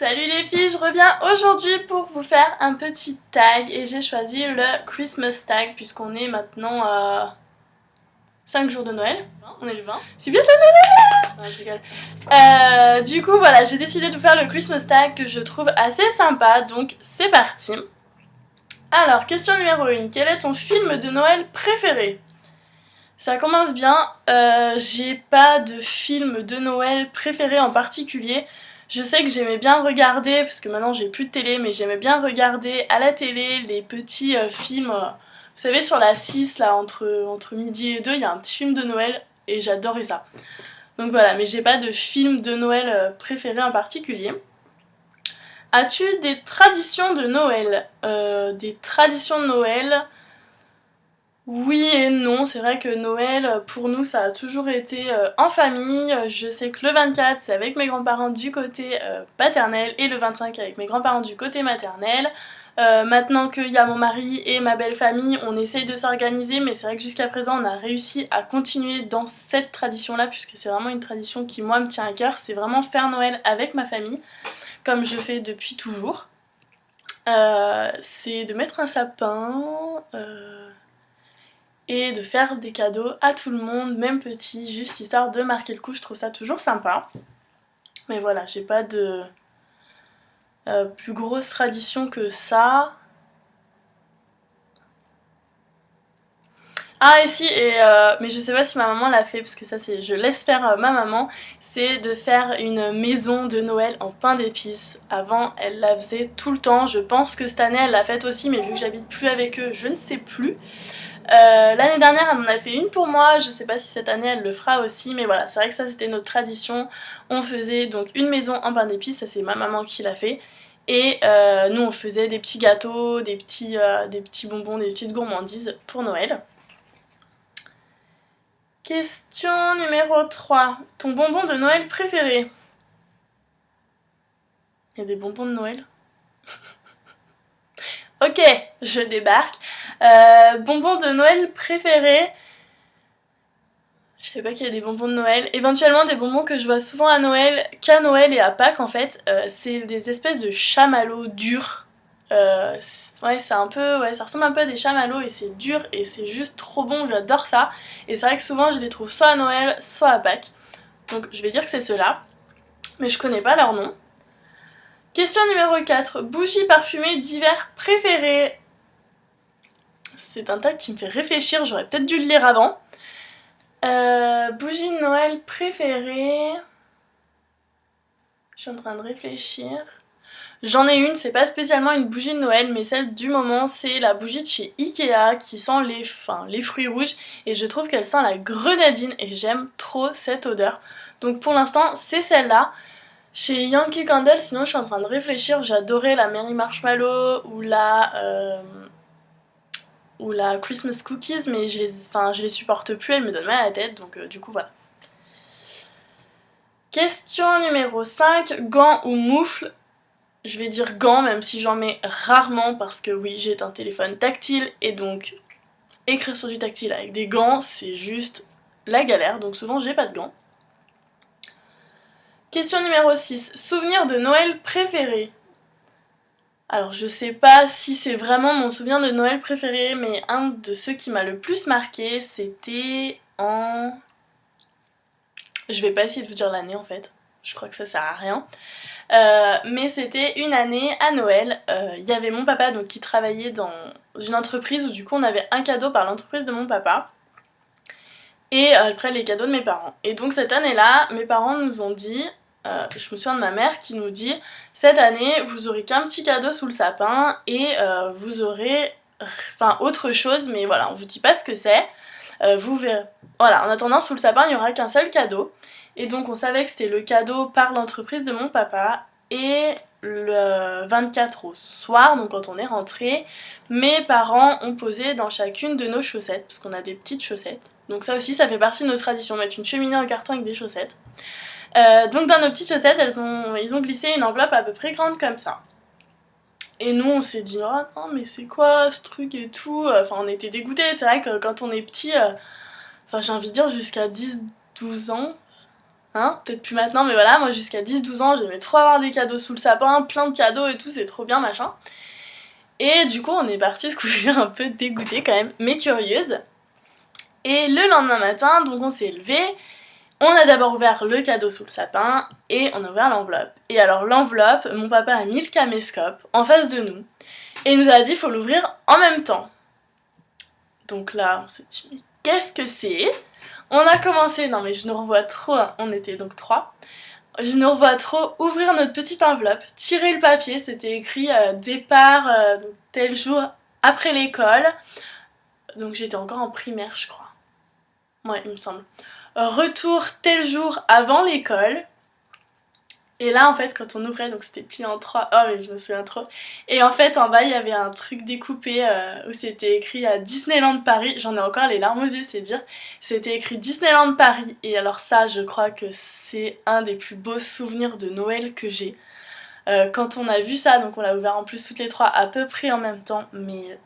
Salut les filles, je reviens aujourd'hui pour vous faire un petit tag et j'ai choisi le Christmas tag puisqu'on est maintenant à 5 jours de Noël. On est le 20. C'est bientôt Noël. Non, je rigole. Du coup voilà, j'ai décidé de vous faire le Christmas tag que je trouve assez sympa, donc c'est parti. Alors, question numéro 1, quel est ton film de Noël préféré? Ça commence bien, j'ai pas de film de Noël préféré en particulier. Je sais que j'aimais bien regarder, parce que maintenant j'ai plus de télé, mais j'aimais bien regarder à la télé les petits films. Vous savez, sur la 6, là, entre midi et 2, il y a un petit film de Noël, et j'adorais ça. Donc voilà, mais j'ai pas de film de Noël préféré en particulier. As-tu des traditions de Noël? Des traditions de Noël... Oui et non, c'est vrai que Noël, pour nous, ça a toujours été en famille. Je sais que le 24, c'est avec mes grands-parents du côté paternel et le 25 avec mes grands-parents du côté maternel. Maintenant qu'il y a mon mari et ma belle famille, on essaye de s'organiser, mais c'est vrai que jusqu'à présent, on a réussi à continuer dans cette tradition-là, puisque c'est vraiment une tradition qui, moi, me tient à cœur. C'est vraiment faire Noël avec ma famille, comme je fais depuis toujours. C'est de mettre un sapin... et de faire des cadeaux à tout le monde, même petit, juste histoire de marquer le coup, je trouve ça toujours sympa. Mais voilà, j'ai pas de plus grosse tradition que ça. Ah et si, mais je sais pas si ma maman l'a fait, parce que ça c'est, je laisse faire ma maman, c'est de faire une maison de Noël en pain d'épices. Avant, elle la faisait tout le temps, je pense que cette année elle l'a faite aussi, mais vu que j'habite plus avec eux, je ne sais plus. L'année dernière elle m'en a fait une pour moi, je sais pas si cette année elle le fera aussi, mais voilà, c'est vrai que ça c'était notre tradition. On faisait donc une maison en pain d'épices, ça c'est ma maman qui l'a fait, et nous on faisait des petits gâteaux, des petits bonbons, des petites gourmandises pour Noël. Question numéro 3, ton bonbon de Noël préféré? Il y a des bonbons de Noël? Ok, je débarque. Bonbon de Noël préféré? Je savais pas qu'il y avait des bonbons de Noël. Éventuellement des bonbons que je vois souvent à Noël, qu'à Noël et à Pâques en fait. C'est des espèces de chamallows durs. Ouais, c'est un peu, ouais, ça ressemble un peu à des chamallows et c'est dur et c'est juste trop bon, j'adore ça. Et c'est vrai que souvent je les trouve soit à Noël, soit à Pâques. Donc je vais dire que c'est ceux-là. Mais je connais pas leur nom. Question numéro 4. Bougie parfumée d'hiver préférée? C'est un tag qui me fait réfléchir, j'aurais peut-être dû le lire avant. Bougie de Noël préférée... Je suis en train de réfléchir. J'en ai une, c'est pas spécialement une bougie de Noël, mais celle du moment, c'est la bougie de chez Ikea qui sent les fruits rouges. Et je trouve qu'elle sent la grenadine et j'aime trop cette odeur. Donc pour l'instant, c'est celle-là. Chez Yankee Candle, sinon je suis en train de réfléchir, j'adorais la Mary Marshmallow ou la Christmas Cookies, mais je les supporte plus, elles me donnent mal à la tête, donc du coup voilà. Question numéro 5, gants ou moufles? Je vais dire gants, même si j'en mets rarement, parce que oui, j'ai un téléphone tactile, et donc écrire sur du tactile avec des gants, c'est juste la galère, donc souvent j'ai pas de gants. Question numéro 6, souvenir de Noël préféré? Alors je sais pas si c'est vraiment mon souvenir de Noël préféré, mais un de ceux qui m'a le plus marqué, c'était en... Je vais pas essayer de vous dire l'année en fait, je crois que ça sert à rien. Mais c'était une année à Noël, il y avait mon papa donc, qui travaillait dans une entreprise où du coup on avait un cadeau par l'entreprise de mon papa. Et après les cadeaux de mes parents. Et donc cette année-là, mes parents nous ont dit... je me souviens de ma mère qui nous dit cette année vous aurez qu'un petit cadeau sous le sapin et vous aurez autre chose, mais voilà, on vous dit pas ce que c'est, vous verrez. Voilà, en attendant, sous le sapin il n'y aura qu'un seul cadeau, et donc on savait que c'était le cadeau par l'entreprise de mon papa. Et le 24 au soir, donc quand on est rentré, mes parents ont posé dans chacune de nos chaussettes, parce qu'on a des petites chaussettes, donc ça aussi ça fait partie de nos traditions, mettre une cheminée en carton avec des chaussettes. Donc dans nos petites chaussettes, ils ont glissé une enveloppe à peu près grande comme ça. Et nous on s'est dit oh non mais c'est quoi ce truc et tout, enfin on était dégoûtés, c'est vrai que quand on est petit, j'ai envie de dire jusqu'à 10-12 ans, Hein, peut-être plus maintenant, mais voilà, moi jusqu'à 10-12 ans, j'aimais trop avoir des cadeaux sous le sapin, plein de cadeaux et tout, c'est trop bien, machin. Et du coup, on est parti se coucher un peu dégoûtée quand même, mais curieuse. Et le lendemain matin, donc on s'est levé, on a d'abord ouvert le cadeau sous le sapin, et on a ouvert l'enveloppe. Et alors l'enveloppe, mon papa a mis le caméscope en face de nous, et il nous a dit faut l'ouvrir en même temps. Donc là, on s'est dit, mais qu'est-ce que c'est? On a commencé, non mais je nous revois trop, hein. On était donc 3. Je nous revois trop ouvrir notre petite enveloppe, tirer le papier, c'était écrit départ tel jour après l'école. Donc j'étais encore en primaire, je crois. Ouais, il me semble. Retour tel jour avant l'école. Et là, en fait, quand on ouvrait, donc c'était plié en 3. Oh, mais je me souviens trop. Et en fait, en bas, il y avait un truc découpé où c'était écrit Disneyland Paris. J'en ai encore les larmes aux yeux, c'est dire. C'était écrit Disneyland Paris. Et alors ça, je crois que c'est un des plus beaux souvenirs de Noël que j'ai. Quand on a vu ça, donc on l'a ouvert en plus toutes les 3 à peu près en même temps. Mais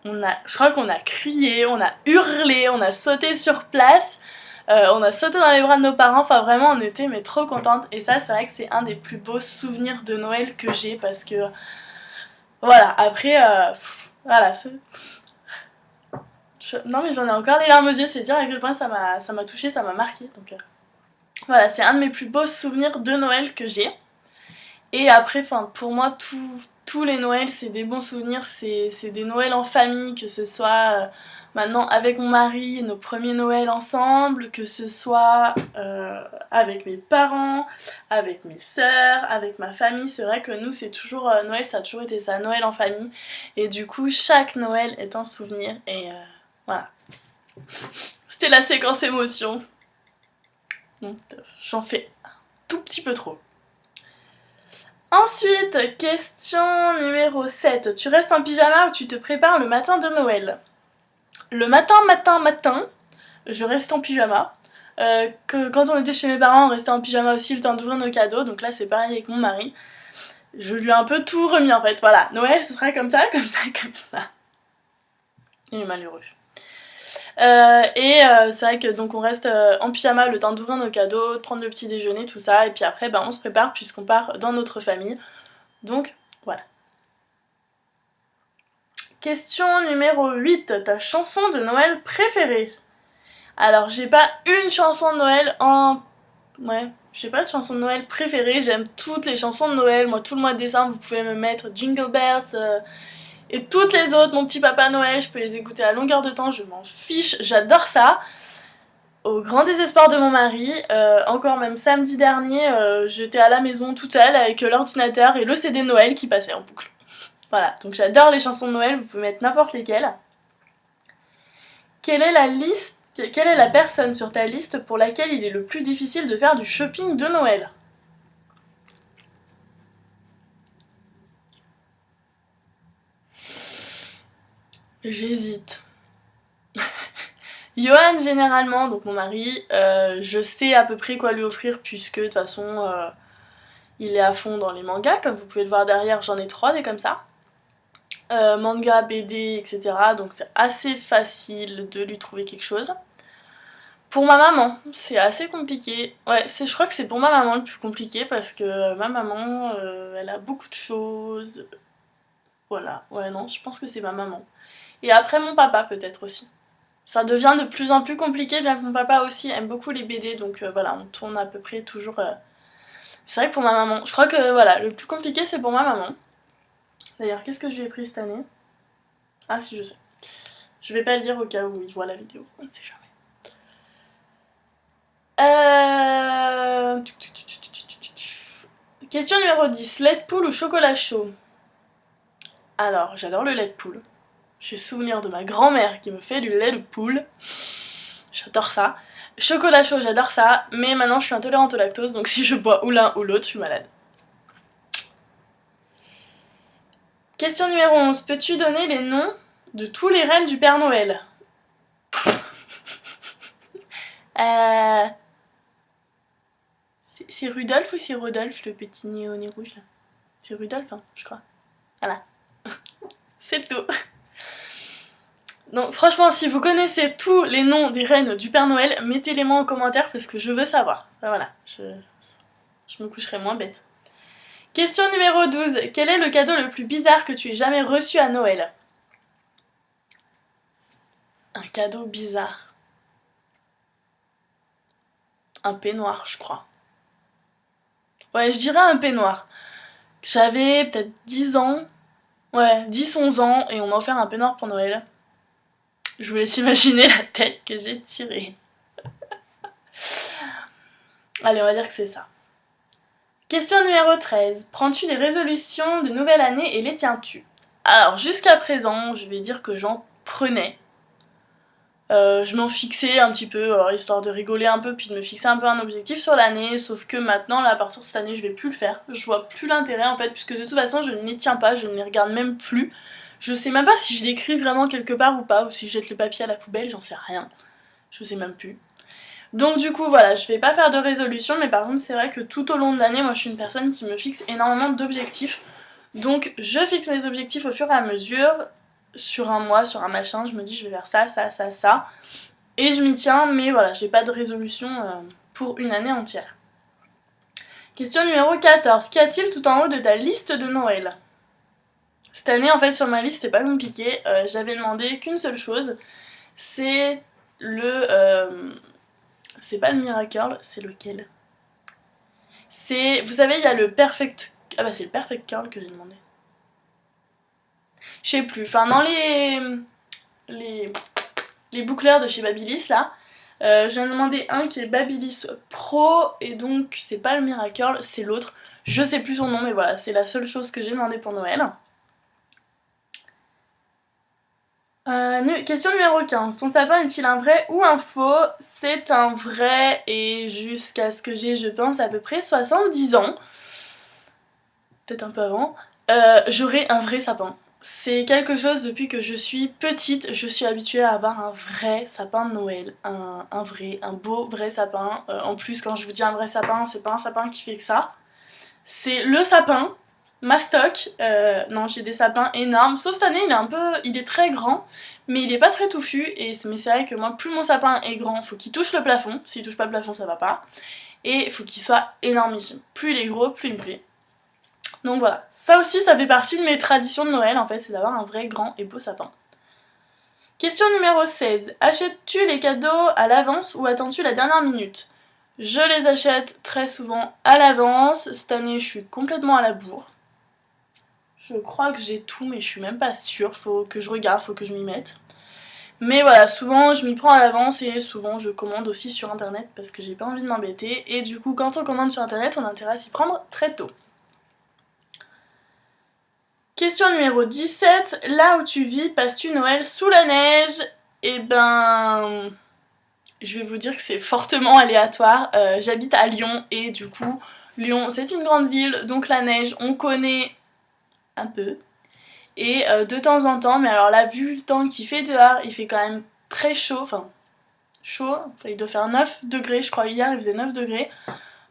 je crois qu'on a crié, on a hurlé, on a sauté sur place. On a sauté dans les bras de nos parents, enfin vraiment on était mais trop contentes. Et ça c'est vrai que c'est un des plus beaux souvenirs de Noël que j'ai parce que voilà, après voilà, non mais j'en ai encore les larmes aux yeux, c'est dire à quel point ça m'a touchée, ça m'a marqué. Donc voilà, c'est un de mes plus beaux souvenirs de Noël que j'ai. Et après, pour moi, tous les Noëls, c'est des bons souvenirs, c'est des Noëls en famille, que ce soit maintenant avec mon mari, nos premiers Noëls ensemble, que ce soit avec mes parents, avec mes sœurs, avec ma famille. C'est vrai que nous, c'est toujours Noël, ça a toujours été ça, Noël en famille. Et du coup, chaque Noël est un souvenir. Et voilà. C'était la séquence émotion. Donc, j'en fais un tout petit peu trop. Ensuite, question numéro 7. Tu restes en pyjama ou tu te prépares le matin de Noël? Le matin, je reste en pyjama. Quand on était chez mes parents, on restait en pyjama aussi le temps d'ouvrir nos cadeaux. Donc là, c'est pareil avec mon mari. Je lui ai un peu tout remis en fait. Voilà, Noël, ce sera comme ça, comme ça, comme ça. Il est malheureux. C'est vrai que donc on reste en pyjama le temps d'ouvrir nos cadeaux, de prendre le petit déjeuner, tout ça, et puis après on se prépare puisqu'on part dans notre famille. Donc voilà. Question numéro 8. Ta chanson de Noël préférée? Alors j'ai pas une chanson de Noël en... Ouais, j'ai pas de chanson de Noël préférée, j'aime toutes les chansons de Noël. Moi tout le mois de décembre vous pouvez me mettre Jingle Bells et toutes les autres, mon petit papa Noël, je peux les écouter à longueur de temps, je m'en fiche, j'adore ça. Au grand désespoir de mon mari, encore même samedi dernier, j'étais à la maison toute seule avec l'ordinateur et le CD de Noël qui passait en boucle. Voilà, donc j'adore les chansons de Noël, vous pouvez mettre n'importe lesquelles. Quelle est la personne sur ta liste pour laquelle il est le plus difficile de faire du shopping de Noël? J'hésite. Johan généralement, donc mon mari, je sais à peu près quoi lui offrir puisque de toute façon il est à fond dans les mangas, comme vous pouvez le voir derrière, j'en ai 3 des comme ça. Manga, BD, etc. Donc c'est assez facile de lui trouver quelque chose. Pour ma maman, c'est assez compliqué. Ouais, je crois que c'est pour ma maman le plus compliqué parce que ma maman, elle a beaucoup de choses. Voilà, ouais, non, je pense que c'est ma maman. Et après mon papa peut-être aussi. Ça devient de plus en plus compliqué, bien que mon papa aussi aime beaucoup les BD, donc voilà, on tourne à peu près toujours... C'est vrai que pour ma maman, je crois que voilà, le plus compliqué c'est pour ma maman. D'ailleurs, qu'est-ce que je lui ai pris cette année? Ah si, je sais. Je vais pas le dire au cas où il voit la vidéo, on ne sait jamais. Question numéro 10. Lait de poule ou chocolat chaud? Alors, j'adore le lait de poule. J'ai souvenir de ma grand-mère qui me fait du lait de poule. J'adore ça. Chocolat chaud, j'adore ça. Mais maintenant, je suis intolérante au lactose, donc si je bois ou l'un ou l'autre, je suis malade. Question numéro 11. Peux-tu donner les noms de tous les reines du Père Noël? C'est Rudolph ou c'est Rodolphe, le petit nez au nez rouge là? C'est Rudolph, hein, je crois. Voilà. C'est tout. Donc franchement, si vous connaissez tous les noms des reines du Père Noël, mettez-les-moi en commentaire parce que je veux savoir. Voilà, je me coucherai moins bête. Question numéro 12. Quel est le cadeau le plus bizarre que tu aies jamais reçu à Noël? Un cadeau bizarre. Un peignoir, je crois. Ouais, je dirais un peignoir. J'avais peut-être 10 ans. Ouais, 10-11 ans et on m'a offert un peignoir pour Noël. Je vous laisse imaginer la tête que j'ai tirée. Allez, on va dire que c'est ça. Question numéro 13. Prends-tu des résolutions de nouvelle année et les tiens-tu? Alors, jusqu'à présent, je vais dire que j'en prenais. Je m'en fixais un petit peu, histoire de rigoler un peu, puis de me fixer un peu un objectif sur l'année, sauf que maintenant, là, à partir de cette année, je vais plus le faire. Je vois plus l'intérêt, en fait, puisque de toute façon, je ne les tiens pas, je ne les regarde même plus. Je sais même pas si je l'écris vraiment quelque part ou pas, ou si je jette le papier à la poubelle, j'en sais rien. Je sais même plus. Donc du coup, voilà, je vais pas faire de résolution, mais par contre, c'est vrai que tout au long de l'année, moi, je suis une personne qui me fixe énormément d'objectifs. Donc, je fixe mes objectifs au fur et à mesure. Sur un mois, sur un machin, je me dis je vais faire ça, ça, ça, ça. Et je m'y tiens, mais voilà, j'ai pas de résolution pour une année entière. Question numéro 14. Qu'y a-t-il tout en haut de ta liste de Noël? Cette année, en fait, sur ma liste, c'était pas compliqué. J'avais demandé qu'une seule chose. C'est le... c'est pas le Miracle, c'est lequel? C'est... Vous savez, il y a le Perfect... Ah bah c'est le Perfect Curl que j'ai demandé. Je sais plus, enfin dans les boucleurs de chez Babyliss là, j'en ai demandé un qui est Babyliss Pro et donc c'est pas le Miracle, c'est l'autre. Je sais plus son nom mais voilà, c'est la seule chose que j'ai demandé pour Noël. Question numéro 15. Ton sapin est-il un vrai ou un faux? C'est un vrai et jusqu'à ce que j'ai, je pense, à peu près 70 ans. Peut-être un peu avant. J'aurai un vrai sapin. C'est quelque chose depuis que je suis petite, je suis habituée à avoir un vrai sapin de Noël, un beau vrai sapin. En plus, quand je vous dis un vrai sapin, c'est pas un sapin qui fait que ça. C'est le sapin, ma stock. Non, j'ai des sapins énormes, sauf cette année, il est très grand, mais il est pas très touffu. Mais c'est vrai que moi, plus mon sapin est grand, faut qu'il touche le plafond. S'il touche pas le plafond, ça va pas. Et il faut qu'il soit énormissime. Plus il est gros, plus il me plaît. Donc voilà, ça aussi ça fait partie de mes traditions de Noël en fait, c'est d'avoir un vrai grand et beau sapin. Question numéro 16. Achètes-tu les cadeaux à l'avance ou attends-tu la dernière minute? Je les achète très souvent à l'avance, cette année je suis complètement à la bourre. Je crois que j'ai tout mais je suis même pas sûre, faut que je regarde, faut que je m'y mette. Mais voilà, souvent je m'y prends à l'avance et souvent je commande aussi sur internet parce que j'ai pas envie de m'embêter. Et du coup quand on commande sur internet on a intérêt à s'y prendre très tôt. Question numéro 17. Là où tu vis, passes-tu Noël sous la neige? Eh ben... Je vais vous dire que c'est fortement aléatoire. J'habite à Lyon et du coup, Lyon c'est une grande ville, donc la neige on connaît un peu. Et de temps en temps, mais alors là vu le temps qu'il fait dehors, il fait quand même très chaud, enfin chaud, il doit faire 9 degrés, je crois hier il faisait 9 degrés.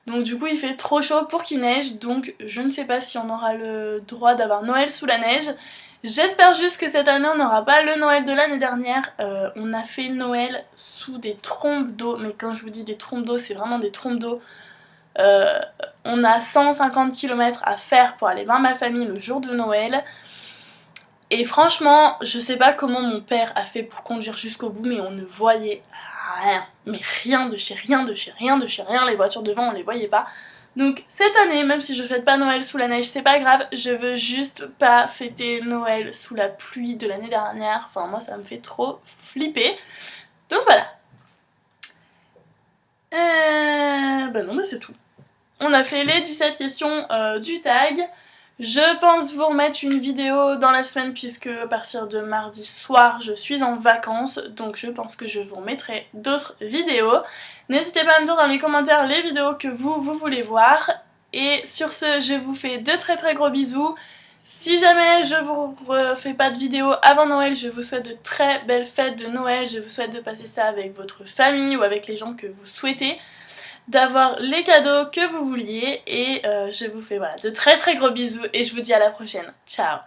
Donc du coup il fait trop chaud pour qu'il neige, donc je ne sais pas si on aura le droit d'avoir Noël sous la neige. J'espère juste que cette année on n'aura pas le Noël de l'année dernière. On a fait Noël sous des trompes d'eau, mais quand je vous dis des trompes d'eau, c'est vraiment des trompes d'eau. On a 150 km à faire pour aller voir ma famille le jour de Noël. Et franchement, je sais pas comment mon père a fait pour conduire jusqu'au bout, mais on ne voyait rien. Mais rien de chez rien, de chez rien, de chez rien. Les voitures devant, on les voyait pas. Donc cette année, même si je fête pas Noël sous la neige, c'est pas grave. Je veux juste pas fêter Noël sous la pluie de l'année dernière. Enfin, moi, ça me fait trop flipper. Donc voilà. Bah non, mais c'est tout. On a fait les 17 questions du tag. Je pense vous remettre une vidéo dans la semaine puisque à partir de mardi soir je suis en vacances, donc je pense que je vous remettrai d'autres vidéos. N'hésitez pas à me dire dans les commentaires les vidéos que vous voulez voir. Et sur ce, je vous fais de très très gros bisous. Si jamais je vous refais pas de vidéo avant Noël, je vous souhaite de très belles fêtes de Noël. Je vous souhaite de passer ça avec votre famille ou avec les gens que vous souhaitez, d'avoir les cadeaux que vous vouliez et je vous fais voilà, de très très gros bisous et je vous dis à la prochaine. Ciao!